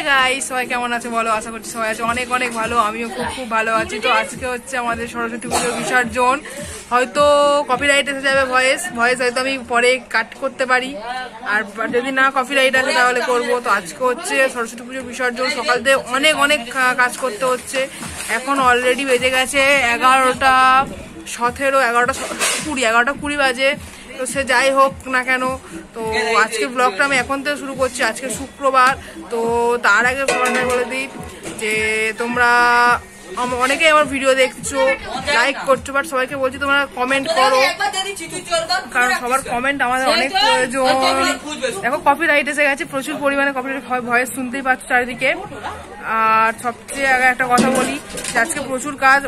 Guys সবাই কেমন আছে বলো? আশা করছি সবাই আছে অনেক অনেক ভালো। আমিও খুব খুব ভালো আছি। তো আজকে হচ্ছে আমাদের সরস্বতী পুজোর বিসর্জন। হয়তো কপিরাইট এসে যাবে, ভয়েস হয়তো আমি পরে কাট করতে পারি, আর যদি না কপিরাইট আসে তাহলে করবো। তো আজকে হচ্ছে সরস্বতী পুজোর বিসর্জন। সকাল থেকে অনেক অনেক কাজ করতে হচ্ছে। এখন অলরেডি বেজে গেছে 11:17, 11:20 বাজে। তো সে যাই হোক না কেন, তো আজকের ব্লগটা আমি এখন থেকে শুরু করছি। আজকে শুক্রবার। তো তার আগে সবাই বলে দিই যে তোমরা অনেকেই আমার ভিডিও দেখছো, লাইক করছো, বাট সবাইকে বলছি তোমরা কমেন্ট করো, কারণ সবার কমেন্ট আমাদের অনেক প্রয়োজন। দেখো কপিরাইট এসে গেছে, প্রচুর পরিমাণে কপিরাইট ভয়েস শুনতেই পাচ্ছ চারিদিকে। আর সবচেয়ে আগে একটা কথা বলি যে আজকে প্রচুর কাজ,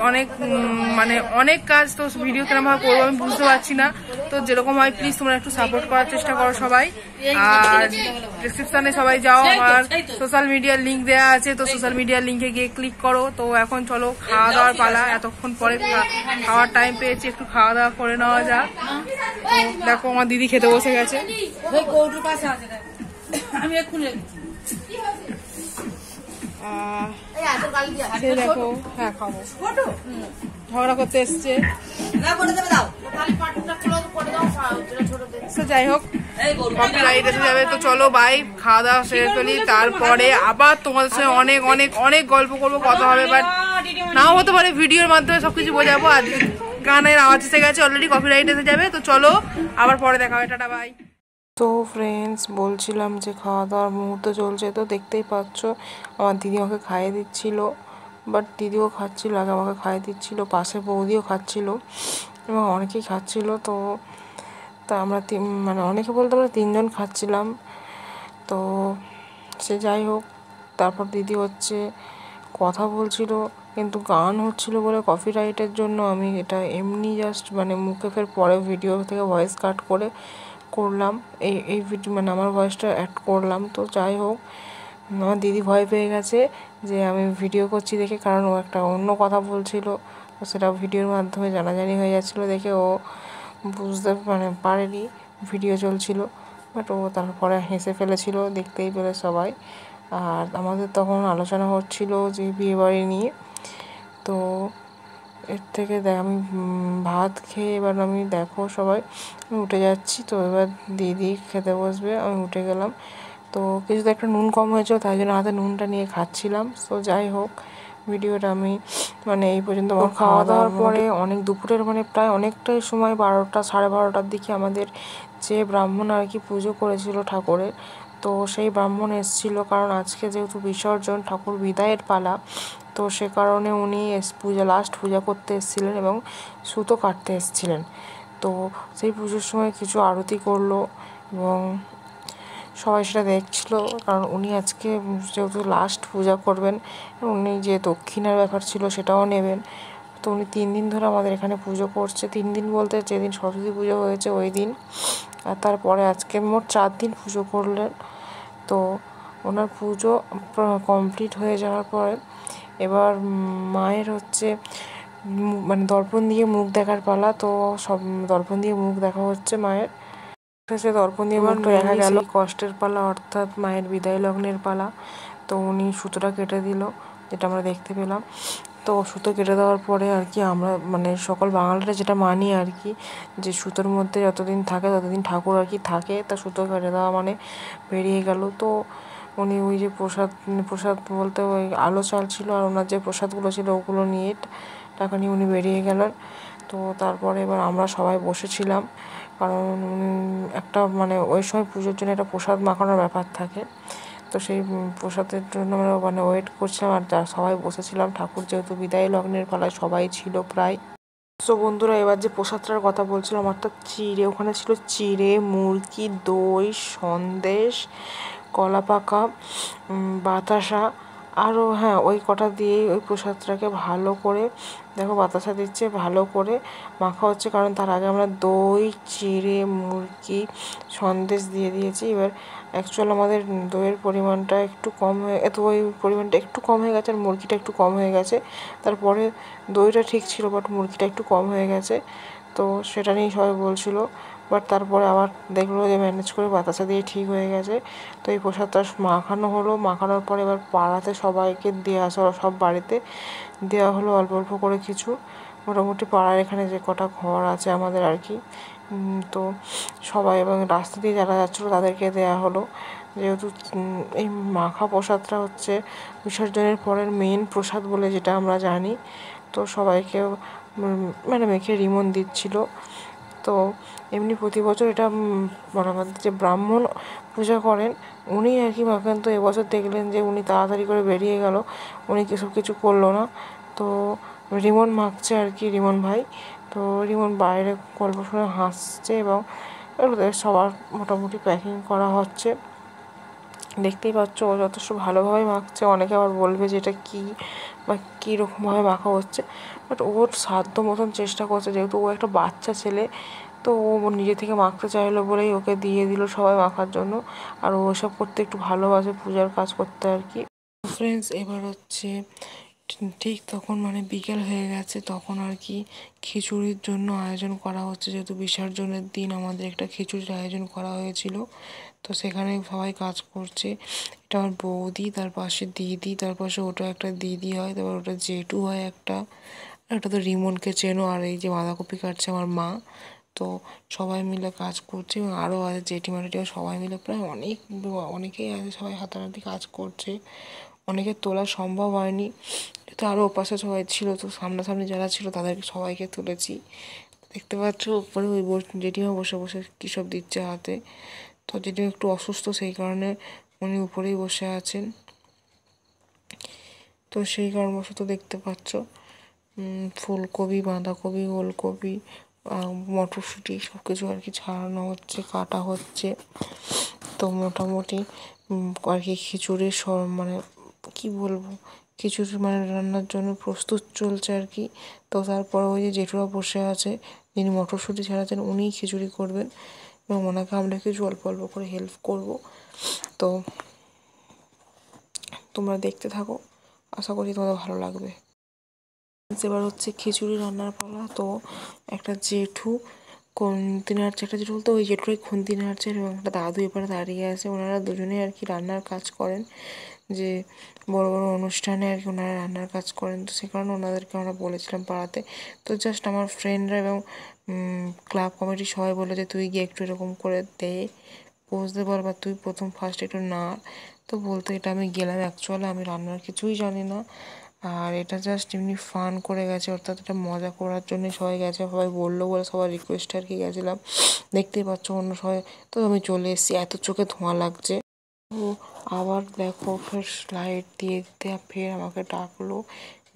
অনেক কাজ। তো ভিডিও কেরকম ভাবে করবো আমি বুঝতে পারছি না। তো যেরকম হয় প্লিজ তোমরা একটু সাপোর্ট করার চেষ্টা করো সবাই। আর ডেসক্রিপশনে সবাই যাও, আমার সোশ্যাল মিডিয়ার লিঙ্ক দেওয়া আছে, তো সোশ্যাল মিডিয়ার লিঙ্কে গিয়ে ক্লিক করো। তো এখন চলো খাওয়া দাওয়ার পালা। এতক্ষণ পরে খাওয়ার টাইম পেয়েছি, একটু খাওয়া দাওয়া করে নেওয়া যাক। তো দেখো আমার দিদি খেতে বসে গেছে। দেখো হ্যাঁ খাবো, ঝগড়া করতে এসছে। যাই হোক কপিরাইট এসে যাবে। তো চলো বাই, খাওয়া দাওয়া সেরে ফেলি, তারপরে আবার তোমাদের সাথে অনেক অনেক অনেক গল্প করবো, কথা হবে, বাট নাও হতে পারে ভিডিওর মাধ্যমে সবকিছু বোঝাবো। আর গানের আওয়াজ এসে গেছে, অলরেডি কপিরাইট এসে যাবে। তো চলো আবার পরে দেখা হবে, টাটা বাই। তো ফ্রেন্ডস, বলছিলাম যে খাওয়া দাওয়ার মুহূর্ত চলছে। তো দেখতেই পাচ্ছ আমার দিদি আমাকে খাইয়ে দিচ্ছিল, বাট দিদিও খাচ্ছিল, আগে আমাকে খাইয়ে দিচ্ছিল, পাশে বৌদিও খাচ্ছিল এবং অনেকেই খাচ্ছিল। তো আমরা অনেকে বলতে আমরা 3জন খাচ্ছিলাম। তো সে যাই হোক, তারপর দিদি হচ্ছে কথা বলছিল, কিন্তু গান হচ্ছিল বলে কপিরাইটের জন্য আমি এটা এমনি জাস্ট মুখে ফের পরে ভিডিও থেকে ভয়েস কাট করে করলাম, এই ভিডিও আমার ভয়েসটা অ্যাড করলাম। তো যাই হোক, আমার দিদি ভয় পেয়ে গেছে যে আমি ভিডিও করছি দেখে, কারণ ও একটা অন্য কথা বলছিল। তো সেটা ভিডিওর মাধ্যমে জানাজানি হয়ে যাচ্ছিলো দেখে ও বুঝতে পারেনি ভিডিও চলছিল, বাট ও তারপরে হেসে ফেলেছিল, দেখতেই পেলে সবাই। আর আমাদের তখন আলোচনা হচ্ছিল যে বিয়েবাড়ি নিয়ে। তো এর থেকে আমি ভাত খেয়ে এবার আমি দেখো সবাই উঠে যাচ্ছি। তো এবার দিদি খেতে বসবে, আমি উঠে গেলাম। তো কিছুতে একটা নুন কম হয়েছিল, তাই জন্য হাতে নুনটা নিয়ে খাচ্ছিলাম। তো যাই হোক, ভিডিওটা আমি এই পর্যন্ত। খাওয়া দাওয়ার পরে অনেক দুপুরের প্রায় অনেকটাই সময়, 12টা 12:30টার দিকে আমাদের যে ব্রাহ্মণ আর কি পুজো করেছিল ঠাকুরের, তো সেই ব্রাহ্মণ এসেছিলো, কারণ আজকে যেহেতু বিসর্জন, ঠাকুর বিদায়ের পালা, তো সে কারণে উনি লাস্ট পূজা করতে এসেছিলেন এবং সুতো কাটতে এসেছিলেন। তো সেই পুজোর সময় কিছু আরতি করলো এবং সবাই সেটা দেখছিল, কারণ উনি আজকে যেহেতু লাস্ট পূজা করবেন, উনি যে দক্ষিণার ব্যাপার ছিল সেটাও নেবেন। তো উনি 3 দিন ধরে আমাদের এখানে পুজো করছে। 3 দিন বলতে যেদিন সরস্বতী পুজো হয়েছে ওই দিন, আর তারপরে আজকে মোট 4 দিন পুজো করলেন। তো ওনার পুজো কমপ্লিট হয়ে যাওয়ার পরে এবার মায়ের হচ্ছে দর্পণ দিয়ে মুখ দেখার পালা। তো সব দর্পণ দিয়ে মুখ দেখা হচ্ছে মায়ের। সে দর্পণ দিয়ে মুখটা দেখা গেল, কষ্টের পালা অর্থাৎ মায়ের বিদায় লগ্নের পালা। তো উনি সুতোটা কেটে দিল, যেটা আমরা দেখতে পেলাম। তো সুতো কেটে দেওয়ার পরে আর কি আমরা সকল বাঙালিরা যেটা মানি আর কি, যে সুতোর মধ্যে যতদিন থাকে ততদিন ঠাকুর আর কি থাকে। তা সুতো কেটে দেওয়া বেরিয়ে গেল। তো উনি ওই যে প্রসাদ বলতে ওই আলো চাল ছিল, আর ওনার যে প্রসাদগুলো ছিল ওগুলো নিয়ে টাকা নিয়ে উনি বেরিয়ে গেলেন। তো তারপরে এবার আমরা সবাই বসেছিলাম, কারণ একটা ওই সময় পুজোর জন্য একটা প্রসাদ মাখানোর ব্যাপার থাকে। তো সেই প্রসাদের জন্য আমরা ওয়েট করছিলাম, আর সবাই বসেছিলাম। ঠাকুর যেহেতু বিদায় লগ্নের পালায় সবাই ছিল প্রায়। তো বন্ধুরা, এবার যে প্রসাদটার কথা বলছিলাম, অর্থাৎ চিড়ে, ওখানে ছিল চিড়ে, মুরকি, দই, সন্দেশ, কলা পাকা, বাতাসা, আরও হ্যাঁ ওই কটা দিয়েই ওই প্রসাদটাকে ভালো করে, দেখো বাতাসা দিচ্ছে, ভালো করে মাখা হচ্ছে, কারণ তার আগে আমরা দই, চিড়ে, মুরকি, সন্দেশ দিয়ে দিয়েছি। এবার অ্যাকচুয়াল আমাদের দইয়ের পরিমাণটা একটু কম হয়ে, দইয়ের পরিমাণটা একটু কম হয়ে গেছে, আর মুরগিটা একটু কম হয়ে গেছে। তারপরে দইটা ঠিক ছিল, বাট মুরগিটা একটু কম হয়ে গেছে। তো সেটা নিয়েই সবাই বলছিল, বাট তারপরে আবার দেখলো যে ম্যানেজ করে বাতাসা দিয়ে ঠিক হয়ে গেছে। তো এই প্রসাদটা মাখানো হলো, মাখানোর পরে এবার পাড়াতে সবাইকে দিয়ে আসা হলো, সব বাড়িতে দেওয়া হলো অল্প অল্প করে কিছু। মোটামুটি পাড়ার এখানে যে কটা ঘর আছে আমাদের আর কি, তো সবাই এবং রাস্তা দিয়ে যারা যাচ্ছিলো তাদেরকে দেওয়া হলো। যেহেতু এই মাখা প্রসাদটা হচ্ছে বিসর্জনের পরের মেন প্রসাদ বলে যেটা আমরা জানি, তো সবাইকে মানে মেখে রিমন দিচ্ছিল। তো এমনি প্রতি বছর এটা মানে আমাদের যে ব্রাহ্মণ পূজা করেন উনি আর কি মাখেন। তো এবছর দেখলেন যে উনি তাড়াতাড়ি করে বেরিয়ে গেল, উনি কিছু করলো না। তো রিমন মাখছে আর কি, রিমন ভাই। তো রিমন বাইরে গল্প শুনে হাসছে এবং ওদের সবার মোটামুটি প্যাকিং করা হচ্ছে। দেখতেই পাচ্ছ ও যথেষ্ট ভালোভাবে মাখছে। অনেকে আবার বলবে যে এটা কী বা কীরকমভাবে মাখা হচ্ছে, বাট ওর সাধ্য মতন চেষ্টা করছে, যেহেতু ও একটা বাচ্চা ছেলে। তো ও নিজে থেকে মাখতে চাইলো বলেই ওকে দিয়ে দিল সবাই মাখার জন্য। আর ও এসব করতে একটু ভালোবাসে, পূজার কাজ করতে আর কি। ফ্রেন্ডস, এবার হচ্ছে ঠিক তখন মানে বিকেল হয়ে গেছে, তখন আর কি খিচুড়ির জন্য আয়োজন করা হচ্ছে। যেহেতু বিসর্জনের দিন আমাদের একটা খিচুড়ির আয়োজন করা হয়েছিল, তো সেখানে সবাই কাজ করছে। এটা আমার বৌদি, তার পাশে দিদি, তার পাশে ওটা একটা দিদি হয়, তারপর ওটা জেঠু হয় একটা, আর ওটা তো রিমনকে চেনো। আর এই যে বাঁধাকপি কাটছে আমার মা। তো সবাই মিলে কাজ করছে এবং আরও আছে জেঠিমা টেঠিমা, সবাই মিলে প্রায় অনেকেই আছে, সবাই হাতাহাতি কাজ করছে। অনেকের তোলা সম্ভব হয়নি, তো আরও ওপাশে সবাই ছিল, তো সামনাসামনি যারা ছিল তাদেরকে সবাইকে তুলেছি। দেখতে পাচ্ছ উপরে ওই জেঠিমা বসে বসে কী সব দিচ্ছে হাতে। তো জেঠিমা একটু অসুস্থ, সেই কারণে উনি উপরেই বসে আছেন। তো সেই কারণবশত দেখতে পাচ্ছ ফুলকপি, বাঁধাকপি, ওলকপি, মটরশুঁটি সব কিছু আর কি ছাড়ানো হচ্ছে, কাটা হচ্ছে। তো মোটামুটি আর কি খিচুড়ি মানে কি বলবো, খিচুড়ি মানে রান্নার জন্য প্রস্তুত চলছে আর কি। তো তারপর ওই যে জেঠুরা বসে আছে, যিনি মটরশুঁটি ছাড়াচ্ছেন উনিই খিচুড়ি করবেন এবং ওনাকে আমরা কিছু অল্প অল্প করে হেল্প করব। তো তোমরা দেখতে থাকো, আশা করি তোমাদের ভালো লাগবে। এবার হচ্ছে খিচুড়ি রান্নার পালা। তো একটা জেঠু খুন্তি নাড়ছে, একটা জেঠু বলতে ওই জেঠুরাই খুন্তি নাড়ছেন এবং একটা দাদু এপারে দাঁড়িয়ে আছে। ওনারা দুজনেই আর কি রান্নার কাজ করেন, যে বড় বড় অনুষ্ঠানে আর কি ওনারা রান্নার কাজ করেন। তো সে কারণে ওনাদেরকে আমরা বলেছিলাম পাড়াতে। তো জাস্ট আমার ফ্রেন্ডরা এবং ক্লাব কমিটির সবাই বলে যে তুই গিয়ে একটু এরকম করে দে, বসতে পার, বা তুই প্রথম ফার্স্ট একটু নাড়। তো বলতে এটা আমি গেলাম, অ্যাকচুয়ালি আমি রান্নার কিছুই জানি না, আর এটা জাস্ট এমনি ফান করে গেছে, অর্থাৎ এটা মজা করার জন্যই সবাই গেছে, সবাই বললো বলে সবার রিকোয়েস্ট আর কি গেছিলাম। দেখতেই পাচ্ছ অন্য সবাই। তো আমি চলে এসেছি, এত চোখে ধোঁয়া লাগছে। তো আবার দেখো ফের স্লাইড দিয়ে দিতে ফের আমাকে ডাকলো,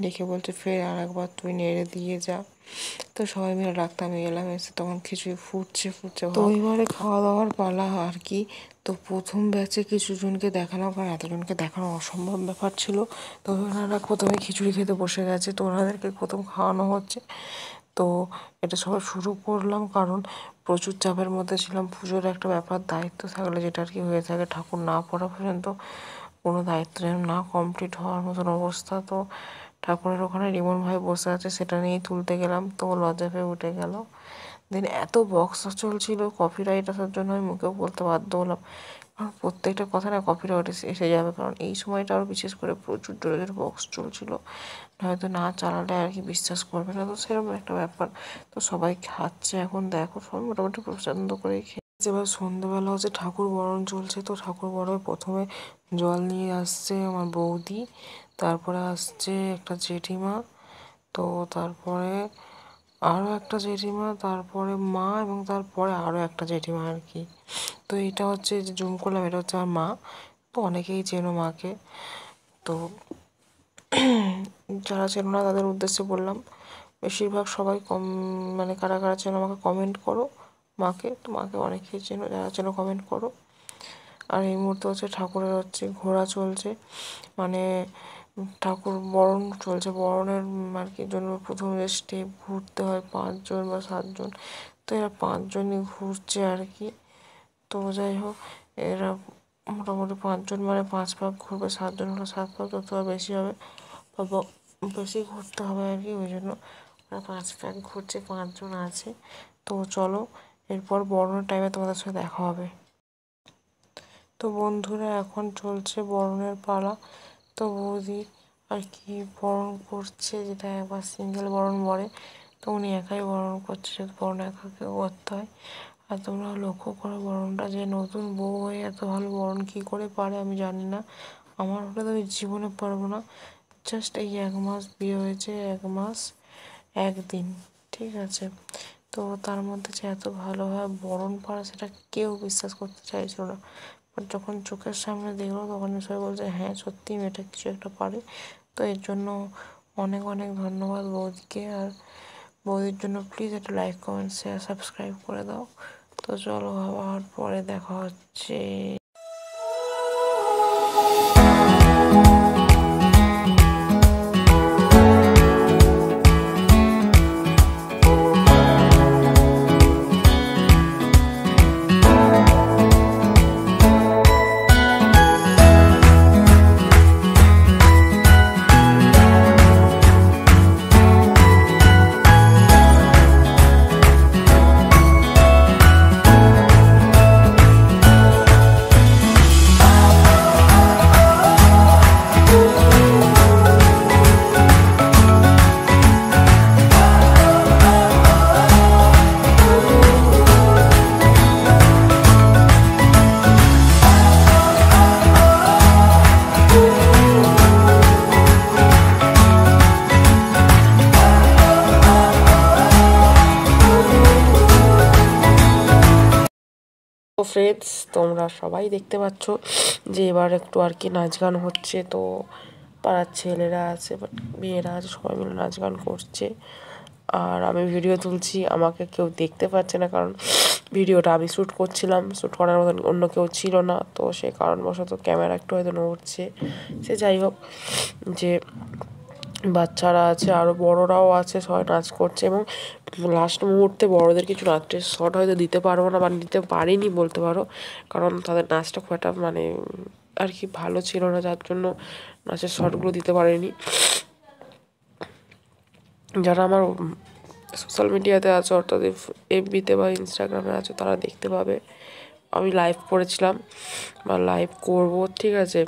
ডেকে বলছে ফের আর একবার তুই নেড়ে দিয়ে যা। তো সবাই মিলে ডাকতে আমি এলাম, এসে তখন খিচুড়ি ফুটছে। তো এবারে খাওয়া দাওয়ার পালা আর কি। তো প্রথম ব্যাচে কিছু জনকে দেখালাম, কারণ এতজনকে দেখানো অসম্ভব ব্যাপার ছিল। তো ওনারা প্রথমে খিচুড়ি খেতে বসে গেছে, তো ওনাদেরকে প্রথম খাওয়ানো হচ্ছে। তো এটা সবাই শুরু করলাম, কারণ প্রচুর চাপের মধ্যে ছিলাম। পুজোর একটা ব্যাপার, দায়িত্ব থাকলে যেটা আর কি হয়ে থাকে, ঠাকুর না পড়া পর্যন্ত কোনো দায়িত্ব যেন না কমপ্লিট হওয়ার মতন অবস্থা। তো ঠাকুরের ওখানে রিমন ভাই বসে আছে, সেটা নিয়েই তুলতে গেলাম, তো লজ্জা পেয়ে উঠে গেল। দেন এত বক্স চলছিল, কপিরাইট আসার জন্য আমি মুখেও বলতে বাধ্য হলাম, কারণ প্রত্যেকটা কথা না কপিরাইট এসে যাবে, কারণ এই সময়টা আরও বিশেষ করে প্রচুর জোরে জোরে বক্স চলছিল, হয়তো না চালালে আর কি বিশ্বাস করবে না। তো সেরকম একটা ব্যাপার। তো সবাই খাচ্ছে, এখন দেখো সবাই মোটামুটি পছন্দ করে খেয়েছে। এবার সন্ধ্যেবেলা হচ্ছে ঠাকুর বরণ চলছে। তো ঠাকুর বরণে প্রথমে জল নিয়ে আসছে আমার বৌদি, তারপরে আসছে একটা জেঠিমা, তো তারপরে আরও একটা জেঠিমা, তারপরে মা, এবং তারপরে আরও একটা জেঠিমা আর কি। তো এটা হচ্ছে যে জুম করলাম, এটা হচ্ছে আমার মা। তো অনেকেই চেনো মাকে। তো যারা চেনো না তাদের উদ্দেশ্যে বললাম, বেশিরভাগ সবাই মানে কারা কারা চেনো আমাকে কমেন্ট করো মাকে। তো মাকে অনেকেই চেনো, যারা চেনো কমেন্ট করো। আর এই মুহূর্তে হচ্ছে ঠাকুরের হচ্ছে ঘোড়া চলছে, মানে ঠাকুর বরণ চলছে। বরণের আর কি জন্য প্রথমে যে স্টেপ ঘুরতে হয় 5 জন বা 7 জন, তো এরা 5 জনই ঘুরছে আর কি। তো যাই হোক, এরা মোটামুটি 5 জন মানে 5 পাক ঘুরবে, 7 জন হলে 7 পাক, যত বেশি হবে বা বেশি ঘুরতে হবে আর কি, ওই জন্য ওরা 5 পাক ঘুরছে, 5 জন আছে। তো চলো এরপর বরণের টাইমে তোমাদের সাথে দেখা হবে। তো বন্ধুরা এখন চলছে বরণের পালা। তো বৌদি আর কি বরণ করছে, যেটা একবার সিঙ্গেল বরণ বলে, তো উনি একাই বরণ করছে, যেহেতু বরণ একাকে করতে হয়। আর তোমরা লক্ষ্য করো বরণটা, যে নতুন বউ হয়ে এত ভালো বরণ কী করে পারে আমি জানি না। আমার হলে তো আমি জীবনে পারবো না। জাস্ট এই 1 মাস বিয়ে হয়েছে, 1 মাস 1 দিন, ঠিক আছে। তো তার মধ্যে যে এত ভালোভাবে বরণ পারে সেটা কেউ বিশ্বাস করতে চাইছিল না। বাট যখন চোখের সামনে দেখলো তখন সবাই বলছে হ্যাঁ সত্যি মেয়েটা কিছু একটা পারে। তো এর জন্য অনেক অনেক ধন্যবাদ বৌদিকে। আর বৌদির জন্য প্লিজ একটা লাইক, কমেন্ট, শেয়ার, সাবস্ক্রাইব করে দাও। তো চলো আবার পরে দেখা হচ্ছে। তো ফ্রেন্ডস, তোমরা সবাই দেখতে পাচ্ছ যে এবার একটু আর কি নাচ গান হচ্ছে। তো পাড়ার ছেলেরা আছে, বাট মেয়েরা আছে, সবাই মিলে নাচ গান করছে। আর আমি ভিডিও তুলছি, আমাকে কেউ দেখতে পাচ্ছে না, কারণ ভিডিওটা আমি শ্যুট করছিলাম, শ্যুট করার মতন অন্য কেউ ছিল না। তো সে কারণবশত ক্যামেরা একটু হয়তো নড়ছে। সে যাই হোক, যে বাচ্চারা আছে, আরও বড়রাও আছে, সবাই নাচ করছে। এবং লাস্ট মুহূর্তে বড়দের কিছু নাচের শট হয়তো দিতে পারবো না, বা দিতে পারিনি বলতে পারো, কারণ তাদের নাচটা খুব একটা মানে আর কি ভালো ছিল না, যার জন্য নাচের শটগুলো দিতে পারিনি। যারা আমার সোশ্যাল মিডিয়াতে আছে, অর্থাৎ এফবিতে বা ইনস্টাগ্রামে আছে, তারা দেখতে পাবে আমি লাইভ করেছিলাম বা লাইভ করব, ঠিক আছে।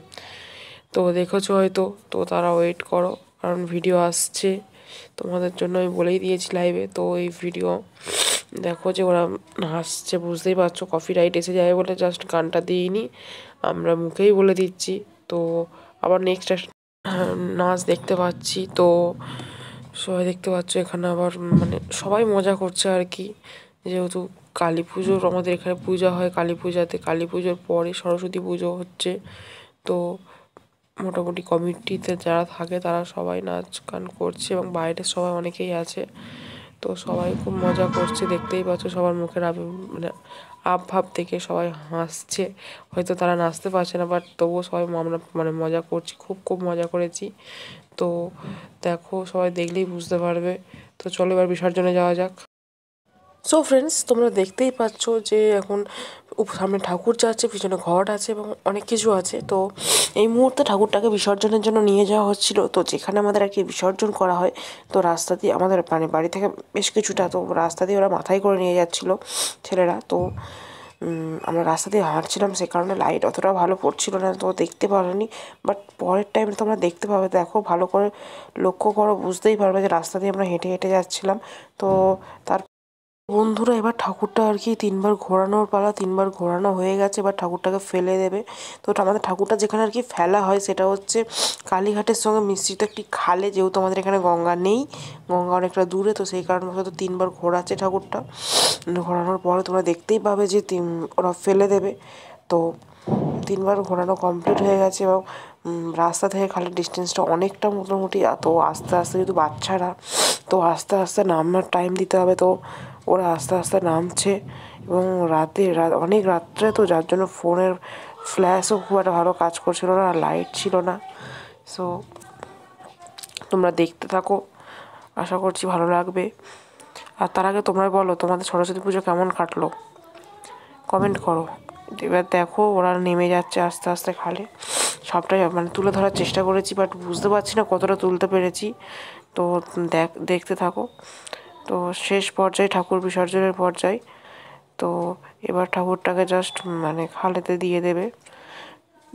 তো দেখেছো হয়তো, তো তারা ওয়েট করো, কারণ ভিডিও আসছে তোমাদের জন্য, আমি বলেই দিয়েছি লাইভে। তো এই ভিডিও দেখো, যে ওরা হাসছে, বুঝতেই পারছো কপিরাইট এসে যাবে বলে জাস্ট গানটা দিইনি, আমরা মুখেই বলে দিচ্ছি। তো আবার নেক্সট নাচ দেখতে পাচ্ছি। তো সবাই দেখতে পাচ্ছ এখানে আবার মানে সবাই মজা করছে আর কি, যেহেতু কালী পুজোর আমাদের এখানে পূজা হয়, কালী পূজাতে, কালী পুজোর পরে সরস্বতী পুজো হচ্ছে। তো মোটামুটি কমিটিতে যারা থাকে তারা সবাই নাচ গান করছে, এবং বাইরে সবাই অনেকেই আছে। তো সবাই খুব মজা করছে, দেখতেই পাচ্ছ সবার মুখের মানে ভাব দেখে সবাই হাসছে। হয়তো তারা নাচতে পারছে না, বাট তবুও সবাই আমরা মানে মজা করছি, খুব খুব মজা করেছি। তো দেখো, সবাই দেখলেই বুঝতে পারবে। তো চলো এবার বিসর্জনে যাওয়া যাক। সো ফ্রেন্ডস, তোমরা দেখতেই পাচ্ছ যে এখন সামনে ঠাকুর যাচ্ছে, পিছনে ঘট আছে এবং অনেক কিছু আছে। তো এই মুহূর্তে ঠাকুরটাকে বিসর্জনের জন্য নিয়ে যাওয়া হচ্ছিল। তো যেখানে আমাদের আর কি বিসর্জন করা হয়, তো রাস্তা দিয়ে আমাদের মানে বাড়ি থেকে বেশ কিছুটা, তো রাস্তা দিয়ে ওরা মাথায় করে নিয়ে যাচ্ছিলো ছেলেরা। তো আমরা রাস্তা দিয়ে হাঁটছিলাম, সে কারণে লাইট অতটা ভালো পড়ছিল না, তো দেখতে পারিনি। বাট পরের টাইমে তোমরা দেখতে পাবে, দেখো ভালো করে লক্ষ্য করো, বুঝতেই পারবে যে রাস্তা দিয়ে আমরা হেঁটে হেঁটে যাচ্ছিলাম। তো তার বন্ধুরা এবার ঠাকুরটা আর কি 3বার ঘোরানোর পালা, 3বার ঘোরানো হয়ে গেছে, এবার ঠাকুরটাকে ফেলে দেবে। তো আমাদের ঠাকুরটা যেখানে আর কি ফেলা হয় সেটা হচ্ছে কালীঘাটের সঙ্গে মিশ্রিত একটি খালে, যেহেতু আমাদের এখানে গঙ্গা নেই, গঙ্গা অনেকটা দূরে, তো সেই কারণবশত 3বার ঘোরাচ্ছে ঠাকুরটা। ঘোরানোর পরে তোমরা দেখতেই পাবে যে ওরা ফেলে দেবে। তো 3বার ঘোরানো কমপ্লিট হয়ে গেছে, এবং রাস্তা থেকে খালের ডিস্টেন্সটা অনেকটা মোটামুটি। তো আস্তে আস্তে যেহেতু বাচ্চারা, তো আস্তে আস্তে নামার টাইম দিতে হবে। তো ওরা আস্তে আস্তে নামছে, এবং অনেক রাত্রে, তো যার জন্য ফোনের ফ্ল্যাশও খুব একটা ভালো কাজ করছিল না, আর লাইট ছিল না। সো তোমরা দেখতে থাকো, আশা করছি ভালো লাগবে। আর তার আগে তোমরা বলো তোমাদের সরস্বতী পুজো কেমন কাটলো, কমেন্ট করো। এবার দেখো ওরা নেমে যাচ্ছে আস্তে আস্তে খালে, সবটাই মানে তুলে ধরার চেষ্টা করেছি, বাট বুঝতে পারছি না কতটা তুলতে পেরেছি। তো দেখতে থাকো। তো শেষ পর্যায়ে ঠাকুর বিসর্জনের পর্যায়ে, তো এবার ঠাকুরটাকে জাস্ট মানে খালেতে দিয়ে দেবে,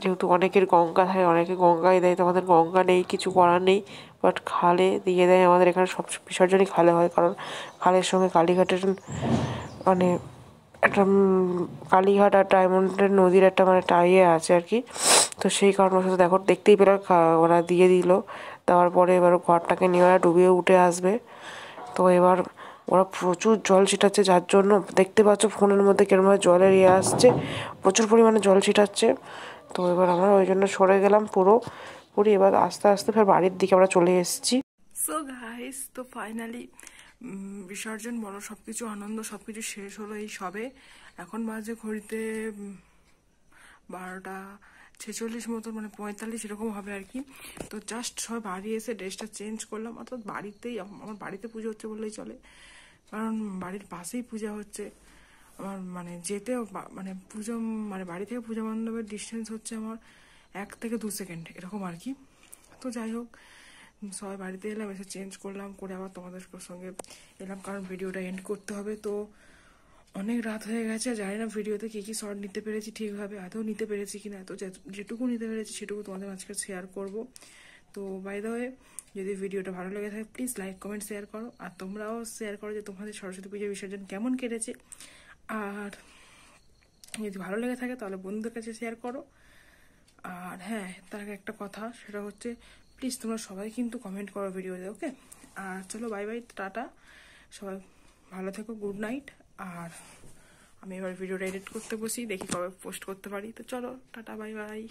যেহেতু অনেকের গঙ্গা থাকে, অনেকে গঙ্গায় দেয়, তো আমাদের গঙ্গা নেই, কিছু করার নেই, বাট খালে দিয়ে দেয়। আমাদের এখানে সব বিসর্জনই খালে হয়, কারণ খালের সঙ্গে কালীঘাটের মানে একটা কালীঘাট আর ডায়মন্ডের নদীর একটা মানে টাইয়ে আছে আর কি। তো সেই কারণবশত দেখো দেখতেই পেলে ওরা দিয়ে দিল। দেওয়ার পরে এবার ঘরটাকে নিয়ে ওরা ডুবিয়ে উঠে আসবে। তো এবার ওরা প্রচুর জল ছিটাচ্ছে, যার জন্য দেখতে পাচ্ছ ফোনের মধ্যে কেরমভাবে জলের ইয়ে আসছে, প্রচুর পরিমাণে জল ছিটাচ্ছে। তো এবার আমরা ওই জন্য সরে গেলাম পুরোপুরি। এবার আস্তে আস্তে ফের বাড়ির দিকে আমরা চলে এসেছি। সো গাইস, তো ফাইনালি বিসর্জন বলো সব কিছু আনন্দ সব কিছু শেষ হলো এই সবে। এখন বাজে ঘড়িতে 12:46 মতো, মানে 45 এরকম হবে আর কি। তো জাস্ট সবাই বাড়ি এসে ড্রেসটা চেঞ্জ করলাম, অর্থাৎ বাড়িতেই, আমার বাড়িতে পুজো হচ্ছে বললেই চলে, কারণ বাড়ির পাশেই পূজা হচ্ছে আমার। মানে যেতেও মানে পুজো, মানে বাড়ি থেকে পূজা মণ্ডপের ডিস্টেন্স হচ্ছে আমার 1 থেকে 2 সেকেন্ড এরকম আর কি। তো যাই হোক, সবাই বাড়িতে এলাম, এসে চেঞ্জ করলাম, করে আবার তোমাদের সঙ্গে এলাম, কারণ ভিডিওটা এন্ড করতে হবে। তো অনেক রাত হয়ে গেছে, জানি না ভিডিওতে কী কী শর্ট নিতে পেরেছি ঠিকভাবে, আদৌ নিতে পেরেছি কিনা। তো যেটুকু নিতে পেরেছি সেটুকু তোমাদের আজকে শেয়ার করব। তো বাই দ্য ওয়ে, যদি ভিডিওটা ভালো লেগে থাকে প্লিজ লাইক কমেন্ট শেয়ার করো, আর তোমরাও শেয়ার করো যে তোমাদের সরস্বতী পুজোর বিসর্জন কেমন কেটেছে। আর যদি ভালো লেগে থাকে তাহলে বন্ধুদের কাছে শেয়ার করো। আর হ্যাঁ, তার আগে একটা কথা, সেটা হচ্ছে প্লিজ তোমরা সবাই কিন্তু কমেন্ট করো ভিডিওতে, ওকে? আর চলো বাই বাই, টাটা, সবাই ভালো থেকো, গুড নাইট। আর আমি এবার ভিডিওটা এডিট করতে বসি, দেখি কবে পোস্ট করতে পারি। তো চলো টাটা, বাই বাই।